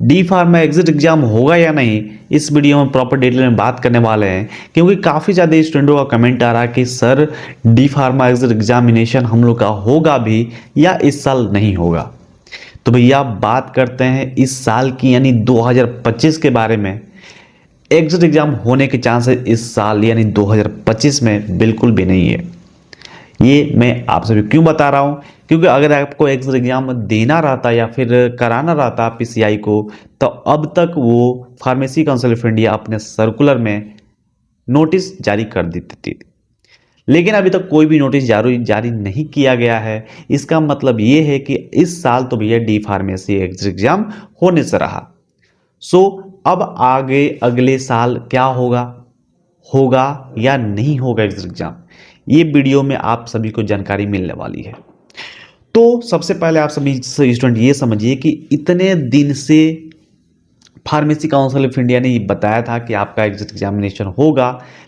D pharma exit exam होगा या नहीं, इस वीडियो में प्रॉपर डिटेल में बात करने वाले हैं, क्योंकि काफ़ी ज़्यादा स्टूडेंटों का कमेंट आ रहा है कि sir D pharma exit examination हम लोग का होगा भी या इस साल नहीं होगा। तो भैया बात करते हैं इस साल की यानी 2025 के बारे में। एग्जिट एग्जाम होने के चांसेस इस साल यानी 2025 में बिल्कुल भी नहीं है। ये मैं आप सभी क्यों बता रहा हूँ, क्योंकि अगर आपको एग्जिट एग्जाम देना रहता या फिर कराना रहता पीसीआई को, तो अब तक वो फार्मेसी काउंसिल ऑफ इंडिया अपने सर्कुलर में नोटिस जारी कर देती थी, लेकिन अभी तक कोई भी नोटिस जारी नहीं किया गया है। इसका मतलब ये है कि इस साल तो भैया डी फार्मेसी एग्जिट एग्जाम होने से रहा। सो अब आगे अगले साल क्या होगा, होगा या नहीं होगा एग्जिट एग्जाम, ये वीडियो में आप सभी को जानकारी मिलने वाली है। तो सबसे पहले आप सभी स्टूडेंट ये समझिए कि इतने दिन से फार्मेसी काउंसिल ऑफ इंडिया ने ये बताया था कि आपका एग्जिट एग्जामिनेशन होगा,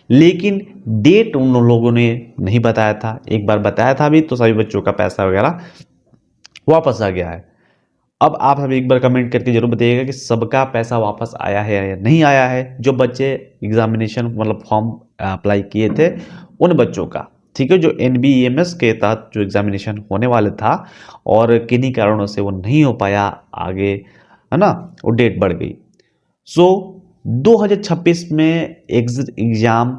लेकिन डेट उन लोगों ने नहीं बताया था। एक बार बताया था भी तो सभी बच्चों का पैसा वगैरह वापस आ गया है। अब आप सभी एक बार कमेंट करके जरूर बताइएगा कि सबका पैसा वापस आया है या नहीं आया है, जो बच्चे एग्जामिनेशन मतलब फॉर्म अप्लाई किए थे उन बच्चों का। ठीक है, जो NBEMS के तहत जो एग्जामिनेशन होने वाले था और किन्हीं कारणों से वो नहीं हो पाया आगे, है ना, वो डेट बढ़ गई। सो 2026 में एग्जिट एग्जाम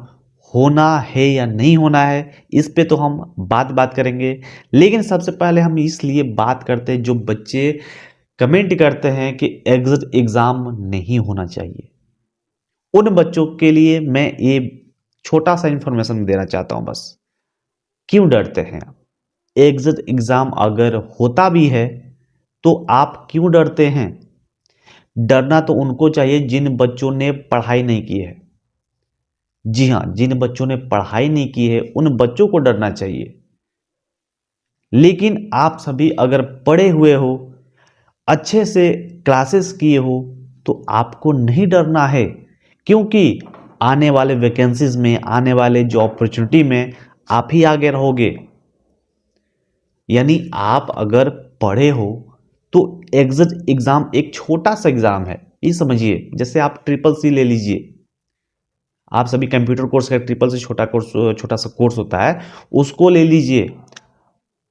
होना है या नहीं होना है, इस पे तो हम बात करेंगे। लेकिन सबसे पहले हम इसलिए बात करते हैं जो बच्चे कमेंट करते हैं कि एग्जिट एग्जाम नहीं होना चाहिए, उन बच्चों के लिए मैं ये छोटा सा इंफॉर्मेशन देना चाहता हूं बस। क्यों डरते हैं आप? एग्जिट एग्जाम अगर होता भी है तो आप क्यों डरते हैं? डरना तो उनको चाहिए जिन बच्चों ने पढ़ाई नहीं की है। जी हां, जिन बच्चों ने पढ़ाई नहीं की है उन बच्चों को डरना चाहिए। लेकिन आप सभी अगर पढ़े हुए हो, अच्छे से क्लासेस किए हो, तो आपको नहीं डरना है, क्योंकि आने वाले वैकेंसीज में, आने वाले जॉब अपॉर्चुनिटी में आप ही आगे रहोगे। यानी आप अगर पढ़े हो तो एग्जिट एग्जाम एक छोटा सा एग्जाम है, ये समझिए। जैसे आप ट्रिपल सी ले लीजिए, आप सभी कंप्यूटर कोर्स का ट्रिपल सी छोटा सा कोर्स होता है, उसको ले लीजिए।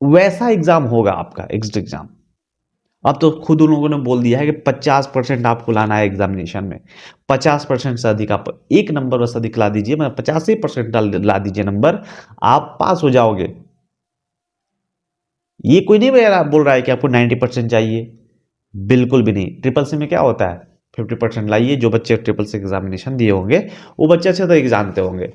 वैसा एग्जाम होगा आपका एग्जिट एग्जाम। अब तो खुद उन लोगों ने बोल दिया है कि 50% आपको लाना है एग्जामिनेशन में। 50% से अधिक आप एक नंबर बस अधिक ला दीजिए, मतलब 85% ला दीजिए नंबर, आप पास हो जाओगे। ये कोई नहीं बोल रहा है कि आपको 90% चाहिए, बिल्कुल भी नहीं। ट्रिपल सी में क्या होता है, 50% लाइए। जो बच्चे ट्रिपल सी एग्जामिनेशन दिए होंगे वो बच्चे अच्छे तरीके जानते होंगे।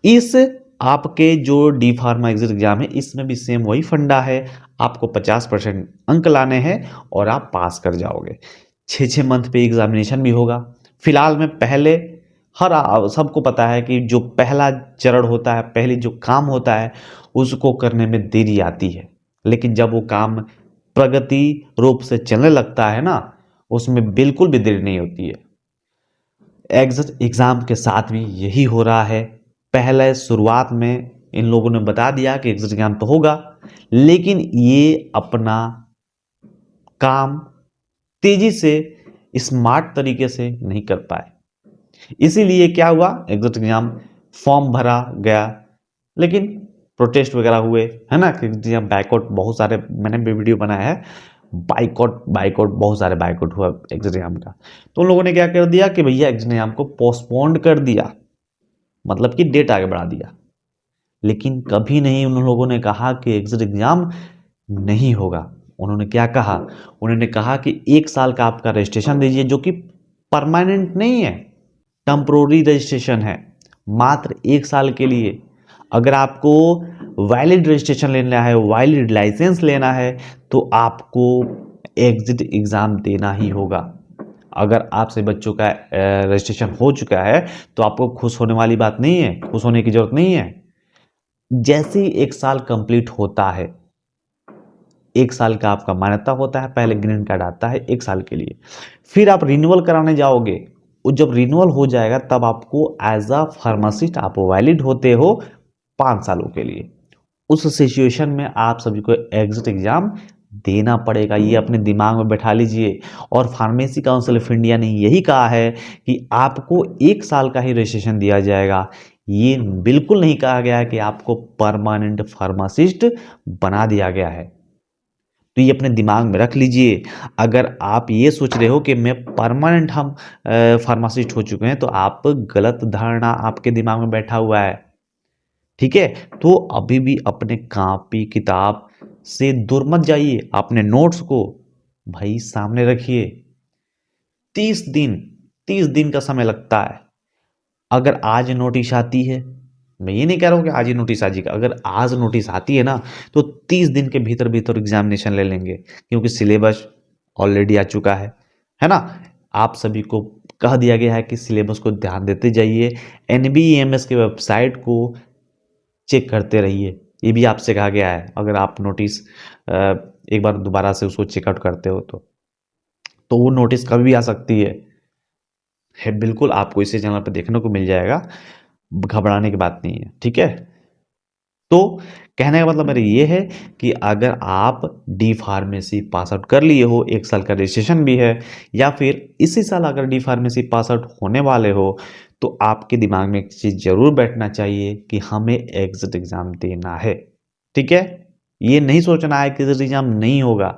इस आपके जो डी फार्मा एग्जिट एग्जाम है, इसमें भी सेम वही फंडा है। आपको 50% अंक लाने हैं और आप पास कर जाओगे। 6 मंथ पे एग्जामिनेशन भी होगा। फिलहाल में पहले सबको पता है कि जो पहला चरण होता है, पहले जो काम होता है, उसको करने में देरी आती है, लेकिन जब वो काम प्रगति रूप से चलने लगता है ना, उसमें बिल्कुल भी देरी नहीं होती है। एग्जिट एग्जाम के साथ भी यही हो रहा है। पहले शुरुआत में इन लोगों ने बता दिया कि एग्जिट एग्जाम तो होगा, लेकिन ये अपना काम तेजी से स्मार्ट तरीके से नहीं कर पाए। इसीलिए क्या हुआ, एग्जिट एग्जाम फॉर्म भरा गया, लेकिन प्रोटेस्ट वगैरह हुए, है ना, कि बाइकआउट, बहुत सारे मैंने भी वीडियो बनाया है, बाइकआउट बहुत सारे बाइकआउट हुआ एग्जिट एग्जाम का। तो उन लोगों ने क्या कर दिया कि भैया एग्जिट एग्जाम को पोस्टपोन्ड कर दिया, मतलब कि डेट आगे बढ़ा दिया। लेकिन कभी नहीं उन लोगों ने कहा कि एग्जिट एग्जाम नहीं होगा। उन्होंने क्या कहा, उन्होंने कहा कि 1 साल का आपका रजिस्ट्रेशन दीजिए, जो कि परमानेंट नहीं है, टेम्पोररी रजिस्ट्रेशन है, मात्र 1 साल के लिए। अगर आपको वैलिड रजिस्ट्रेशन लेना है, वैलिड लाइसेंस लेना है, तो आपको एग्जिट एग्जाम देना ही होगा। अगर आपसे बच्चों का रजिस्ट्रेशन हो चुका है तो आपको खुश होने वाली बात नहीं है, खुश होने की जरूरत नहीं है। जैसे ही 1 साल कंप्लीट होता है, 1 साल का आपका मान्यता होता है, पहले ग्रीन कार्ड आता है 1 साल के लिए, फिर आप रिन्यूअल कराने जाओगे। जब रिन्यूअल हो जाएगा तब आपको एज अ फार्मासिस्ट आप वैलिड होते हो 5 सालों के लिए। उस सिचुएशन में आप सभी को एग्जिट एग्जाम देना पड़ेगा, ये अपने दिमाग में बैठा लीजिए। और फार्मेसी काउंसिल ऑफ इंडिया ने यही कहा है कि आपको 1 साल का ही रजिस्ट्रेशन दिया जाएगा। ये बिल्कुल नहीं कहा गया है कि आपको परमानेंट फार्मासिस्ट बना दिया गया है। तो ये अपने दिमाग में रख लीजिए। अगर आप ये सोच रहे हो कि मैं परमानेंट हम फार्मासिस्ट हो चुके हैं, तो आप गलत धारणा आपके दिमाग में बैठा हुआ है। ठीक है, तो अभी भी अपने कॉपी किताब से दूर मत जाइए, अपने नोट्स को भाई सामने रखिए। 30 दिन, 30 दिन का समय लगता है। अगर आज नोटिस आती है, मैं ये नहीं कह रहा हूँ कि आज ही नोटिस आ जाएगा, अगर आज नोटिस आती है ना, तो 30 दिन के भीतर भीतर एग्जामिनेशन ले लेंगे, क्योंकि सिलेबस ऑलरेडी आ चुका है ना। आप सभी को कह दिया गया है कि सिलेबस को ध्यान देते जाइए, NBEMS के वेबसाइट को चेक करते रहिए, ये भी आपसे कहा गया है। अगर आप नोटिस एक बार दोबारा से उसको चेकआउट करते हो तो वो नोटिस कभी भी आ सकती है। बिल्कुल आपको इसी चैनल पर देखने को मिल जाएगा, घबराने की बात नहीं है। ठीक है, तो कहने का मतलब मेरा ये है कि अगर आप डी फार्मेसी पास आउट कर लिए हो, 1 साल का रजिस्ट्रेशन भी है, या फिर इसी साल अगर डी फार्मेसी पास आउट होने वाले हो, तो आपके दिमाग में एक चीज़ जरूर बैठना चाहिए कि हमें एग्जिट एग्जाम देना है। ठीक है, ये नहीं सोचना है कि एग्जिट एग्जाम नहीं होगा,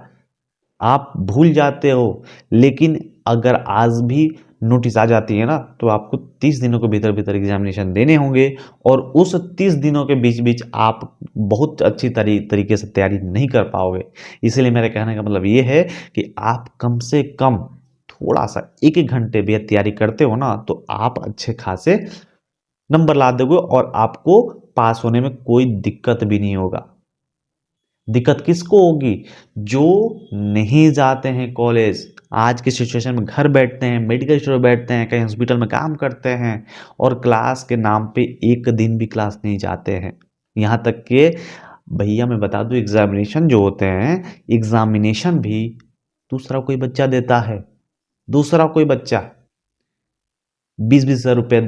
आप भूल जाते हो। लेकिन अगर आज भी नोटिस आ जाती है ना, तो आपको 30 दिनों के भीतर भीतर एग्जामिनेशन देने होंगे, और उस 30 दिनों के बीच बीच आप बहुत अच्छी तरीके से तैयारी नहीं कर पाओगे। इसलिए मेरे कहने का मतलब ये है कि आप कम से कम थोड़ा सा 1-1 घंटे भी तैयारी करते हो ना, तो आप अच्छे खासे नंबर ला दोगे और आपको पास होने में कोई दिक्कत भी नहीं होगा। दिक्कत किसको होगी? जो नहीं जाते हैं कॉलेज, आज की सिचुएशन में घर बैठते हैं, मेडिकल स्टोर बैठते हैं, कहीं हॉस्पिटल में काम करते हैं, और क्लास के नाम पे एक दिन भी क्लास नहीं जाते हैं। यहाँ तक कि भैया मैं बता दूं, एग्जामिनेशन जो होते हैं, एग्जामिनेशन भी दूसरा कोई बच्चा देता है। दूसरा कोई बच्चा 20-20 हज़ार रुपये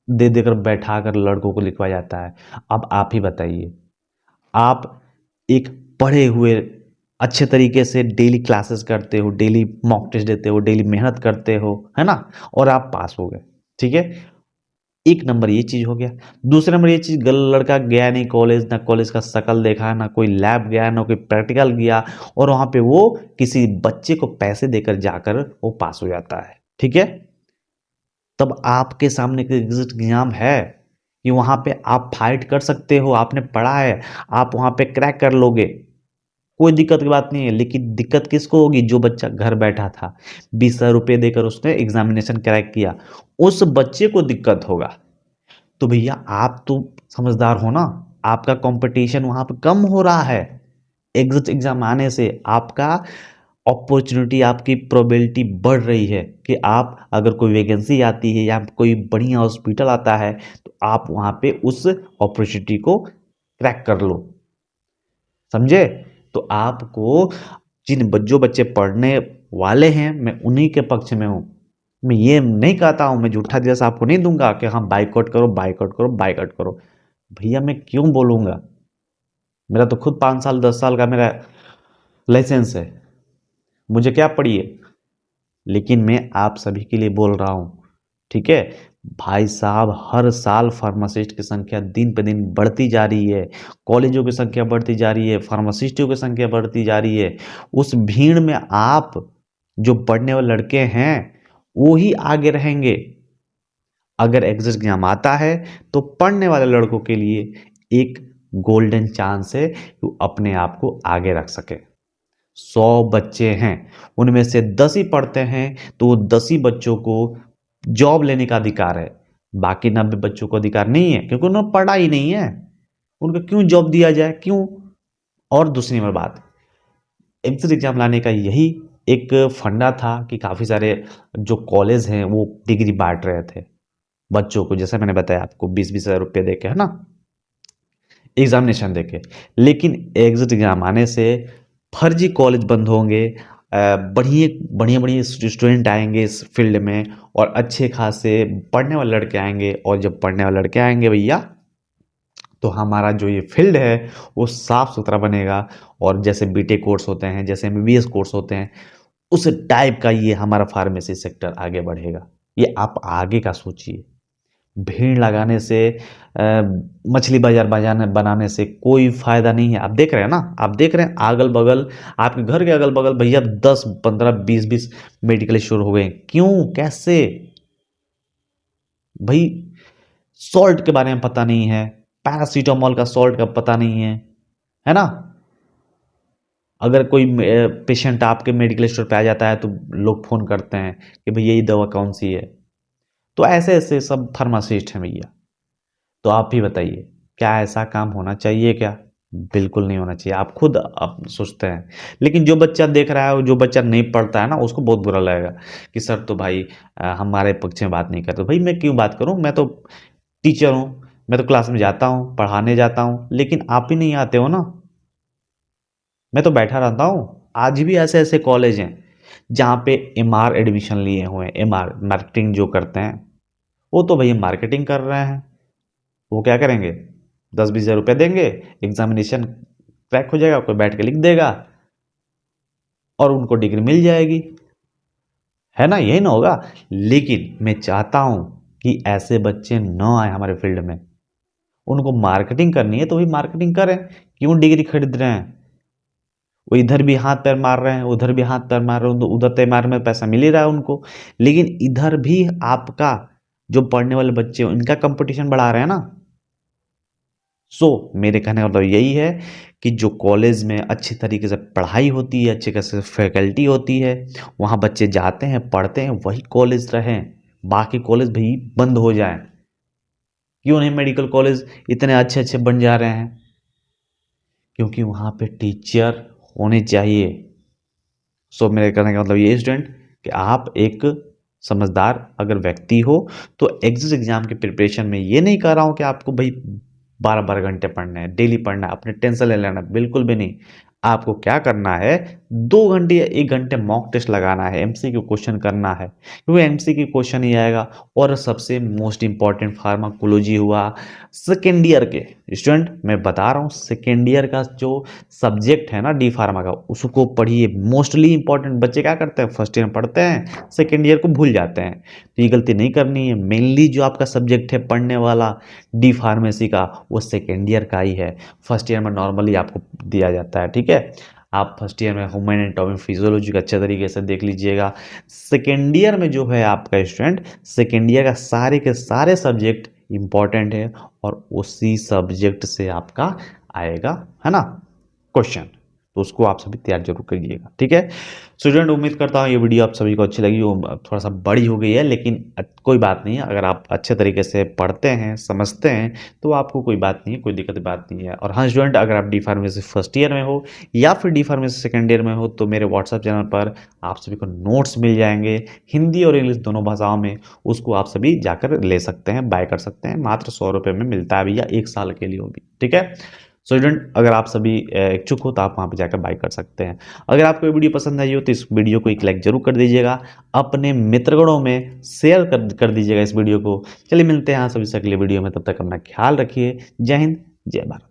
दे देकर बैठा कर लड़कों को लिखवा जाता है। अब आप ही बताइए, आप एक पढ़े हुए अच्छे तरीके से डेली क्लासेस करते हो, डेली मॉक टेस्ट देते हो, डेली मेहनत करते हो, है ना, और आप पास हो गए। ठीक है, एक नंबर ये चीज हो गया। दूसरे नंबर ये चीज, लड़का गया नहीं कॉलेज, ना कॉलेज का शकल देखा, ना कोई लैब गया, ना कोई प्रैक्टिकल गया, और वहां पे वो किसी बच्चे को पैसे देकर जाकर वो पास हो जाता है। ठीक है, तब आपके सामने एक एग्जिट एग्जाम है कि वहां पे आप फाइट कर सकते हो, आपने पढ़ा है, आप वहां पे क्रैक कर लोगे, कोई दिक्कत की बात नहीं है। लेकिन दिक्कत किसको होगी? जो बच्चा घर बैठा था, 20,000 रुपये देकर उसने एग्जामिनेशन क्रैक किया, उस बच्चे को दिक्कत होगा। तो भैया आप तो समझदार हो ना, आपका कंपटीशन वहां पे कम हो रहा है। एग्जिट एग्जाम आने से आपका अपॉर्चुनिटी, आपकी प्रोबेबिलिटी बढ़ रही है कि आप, अगर कोई वैकेंसी आती है या कोई बढ़िया हॉस्पिटल आता है, तो आप वहां पे उस अपॉर्चुनिटी को क्रैक कर लो। समझे? तो आपको जो बच्चे पढ़ने वाले हैं, मैं उन्हीं के पक्ष में हूं। मैं ये नहीं कहता हूं, मैं झूठा जैसा आपको नहीं दूंगा कि हाँ बाइकआउट करो, बाइकआउट करो, बाइकआउट करो। भैया मैं क्यों बोलूंगा? मेरा तो खुद 5 साल 10 साल का मेरा लाइसेंस है, मुझे क्या पड़ी है। लेकिन मैं आप सभी के लिए बोल रहा हूं। ठीक है भाई साहब, हर साल फार्मासिस्ट की संख्या दिन पे दिन बढ़ती जा रही है, कॉलेजों की संख्या बढ़ती जा रही है, फार्मासिस्टों की संख्या बढ़ती जा रही है। उस भीड़ में आप जो पढ़ने वाले लड़के हैं वो ही आगे रहेंगे। अगर एग्जिट एग्जाम आता है तो पढ़ने वाले लड़कों के लिए एक गोल्डन चांस है कि वो अपने आप को आगे रख सके। 100 बच्चे हैं, उनमें से 10 ही पढ़ते हैं, तो वो 10 ही बच्चों को जॉब लेने का अधिकार है। बाकी 90 बच्चों को अधिकार नहीं है, क्योंकि उन्होंने पढ़ा ही नहीं है। उनको क्यों जॉब दिया जाए, क्यों? और दूसरी नंबर बात, एग्जिट एग्जाम लाने का यही एक फंडा था कि काफ़ी सारे जो कॉलेज हैं वो डिग्री बांट रहे थे बच्चों को, जैसे मैंने बताया आपको, 20-20 हज़ार रुपये दे के, है ना, एग्जामिनेशन दे के। लेकिन एग्जिट एग्जाम आने से फर्जी कॉलेज बंद होंगे, बढ़िया बढ़िया बढ़िया स्टूडेंट आएंगे इस फील्ड में, और अच्छे खासे पढ़ने वाले लड़के आएंगे। और जब पढ़ने वाले लड़के आएंगे भैया, तो हमारा जो ये फील्ड है वो साफ सुथरा बनेगा, और जैसे बीटेक कोर्स होते हैं, जैसे एमबीबीएस कोर्स होते हैं, उस टाइप का ये हमारा फार्मेसी सेक्टर आगे बढ़ेगा। ये आप आगे का सोचिए। भीड़ लगाने से मछली बाजार बजाने बनाने से कोई फायदा नहीं है। आप देख रहे हैं ना, आप देख रहे हैं अगल बगल, आपके घर के अगल बगल भैया 10 15 20 मेडिकल स्टोर हो गए। क्यों, कैसे? भाई सॉल्ट के बारे में पता नहीं है, पैरासीटामोल का सॉल्ट का पता नहीं है ना। अगर कोई पेशेंट आपके मेडिकल स्टोर पे आ जाता है तो लोग फोन करते हैं कि भैया ये दवा कौन सी है। तो ऐसे ऐसे सब फार्मासिस्ट हैं भैया। तो आप ही बताइए, क्या ऐसा काम होना चाहिए क्या? बिल्कुल नहीं होना चाहिए। आप खुद आप सोचते हैं, लेकिन जो बच्चा देख रहा है, जो बच्चा नहीं पढ़ता है ना, उसको बहुत बुरा लगेगा कि सर तो भाई हमारे पक्ष में बात नहीं करते। भाई मैं क्यों बात करूं, मैं तो टीचर हूं, मैं तो क्लास में जाता हूं, पढ़ाने जाता हूं, लेकिन आप ही नहीं आते हो ना। मैं तो बैठा रहता हूँ। आज भी ऐसे ऐसे कॉलेज हैं जहाँ पे एमआर एडमिशन लिए हुए हैं, एमआर मार्केटिंग जो करते हैं, वो तो भैया मार्केटिंग कर रहे हैं। वो क्या करेंगे, 10-20 हज़ार रुपये देंगे, एग्जामिनेशन क्रैक हो जाएगा, कोई बैठ के लिख देगा और उनको डिग्री मिल जाएगी। है ना, यही ना होगा। लेकिन मैं चाहता हूँ कि ऐसे बच्चे न आए हमारे फील्ड में। उनको मार्केटिंग करनी है तो भी मार्केटिंग करें, क्यों डिग्री खरीद रहे हैं? वो इधर भी हाथ पैर मार रहे हैं, उधर भी हाथ पैर मार रहे हैं, उधर तय मार में पैसा मिल ही रहा है उनको, लेकिन इधर भी आपका जो पढ़ने वाले बच्चे हैं इनका कंपटीशन बढ़ा रहे हैं ना। मेरे कहने का मतलब यही है कि जो कॉलेज में अच्छी तरीके से पढ़ाई होती है, अच्छे से फैकल्टी होती है, वहाँ बच्चे जाते हैं, पढ़ते हैं, वही कॉलेज रहें। बाकी कॉलेज भी बंद हो जाए। क्यों नहीं मेडिकल कॉलेज इतने अच्छे अच्छे बन जा रहे हैं? क्योंकि वहाँ पे टीचर होने चाहिए। मेरे कहने का मतलब ये स्टूडेंट कि आप एक समझदार अगर व्यक्ति हो तो एग्जिट एग्जाम के प्रिपरेशन में ये नहीं कर रहा हूँ कि आपको भाई 12-12 घंटे पढ़ना है, डेली पढ़ना है, अपने टेंशन ले लेना, बिल्कुल भी नहीं। आपको क्या करना है, 2 घंटे या 1 घंटे मॉक टेस्ट लगाना है, एमसीक्यू क्वेश्चन करना है, क्योंकि एमसीक्यू क्वेश्चन ही आएगा। और सबसे मोस्ट इंपॉर्टेंट फार्माकोलॉजी हुआ सेकेंड ईयर के स्टूडेंट, मैं बता रहा हूँ सेकेंड ईयर का जो सब्जेक्ट है ना डी फार्मा का, उसको पढ़िए। मोस्टली इंपॉर्टेंट बच्चे क्या करते हैं, फर्स्ट ईयर में पढ़ते हैं, सेकेंड ईयर को भूल जाते हैं। तो ये गलती नहीं करनी है। मेनली जो आपका सब्जेक्ट है पढ़ने वाला डी फार्मेसी का, वो सेकेंड ईयर का ही है। फर्स्ट ईयर में नॉर्मली आपको दिया जाता है, ठीक है। आप फर्स्ट ईयर में ह्यूमन एनाटॉमी फिजियोलॉजी का अच्छे तरीके से देख लीजिएगा। सेकेंड ईयर में जो है आपका स्टूडेंट, सेकेंड ईयर का सारे के सारे सब्जेक्ट इंपॉर्टेंट है, और उसी सब्जेक्ट से आपका आएगा, है ना, क्वेश्चन। तो उसको आप सभी तैयार जरूर करिएगा, ठीक है। स्टूडेंट उम्मीद करता हूँ ये वीडियो आप सभी को अच्छी लगी हो। थोड़ा सा बड़ी हो गई है, लेकिन कोई बात नहीं है। अगर आप अच्छे तरीके से पढ़ते हैं, समझते हैं, तो आपको कोई बात नहीं है, कोई दिक्कत बात नहीं है। और हाँ स्टूडेंट, अगर आप डी फार्मेसी फर्स्ट ईयर में हो या फिर डी फार्मेसी सेकेंड ईयर में हो, तो मेरे व्हाट्सएप चैनल पर आप सभी को नोट्स मिल जाएंगे, हिंदी और इंग्लिश दोनों भाषाओं में। उसको आप सभी जाकर ले सकते हैं, बाय कर सकते हैं। मात्र 100 रुपये में मिलता है भैया, 1 साल के लिए वो भी, ठीक है। स्टूडेंट अगर आप सभी इच्छुक हो तो आप वहाँ पे जाकर बाय कर सकते हैं। अगर आपको ये वीडियो पसंद आई हो तो इस वीडियो को एक लाइक जरूर कर दीजिएगा, अपने मित्रगणों में शेयर कर दीजिएगा इस वीडियो को। चलिए मिलते हैं यहाँ सभी से अगले वीडियो में, तब तक अपना ख्याल रखिए। जय हिंद, जय भारत।